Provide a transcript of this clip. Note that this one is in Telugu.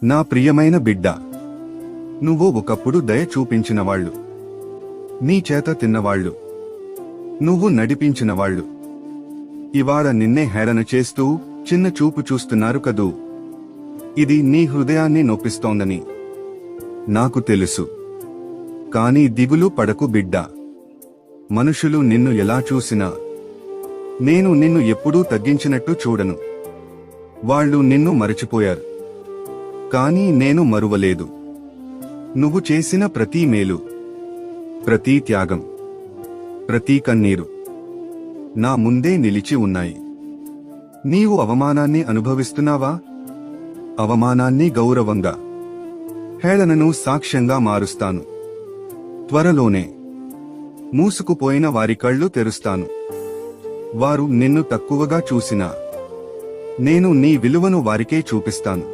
నా ప్రియమైన బిడ్డ, నువ్వు ఒకప్పుడు దయ చూపించినవాళ్లు, నీ చేత తిన్నవాళ్లు, నువ్వు నడిపించినవాళ్లు ఇవాళ నిన్నే హేళన చేస్తూ చిన్న చూపు చూస్తున్నారు కదూ. ఇది నీ హృదయాన్ని నొప్పిస్తోందని నాకు తెలుసు. కానీ దిగులు పడకు బిడ్డా. మనుషులు నిన్ను ఎలా చూసినా నేను నిన్ను ఎప్పుడూ తగ్గించినట్టు చూడను. వాళ్ళు నిన్ను మరచిపోయారు, కానీ నేను మరువలేదు. నువ్వు చేసిన ప్రతి మేలు, ప్రతి త్యాగం, ప్రతి కన్నీరు నా ముందే నిలిచి ఉన్నాయి. నీవు అవమానాన్ని అనుభవిస్తున్నావా? అవమానాన్ని గౌరవంగా, హేళనను సాక్ష్యంగా మారుస్తాను. త్వరలోనే మూసుకుపోయిన వారి కళ్ళు తెరుస్తాను. వారు నిన్ను తక్కువగా చూసినా నేను నీ విలువను వారికే చూపిస్తాను.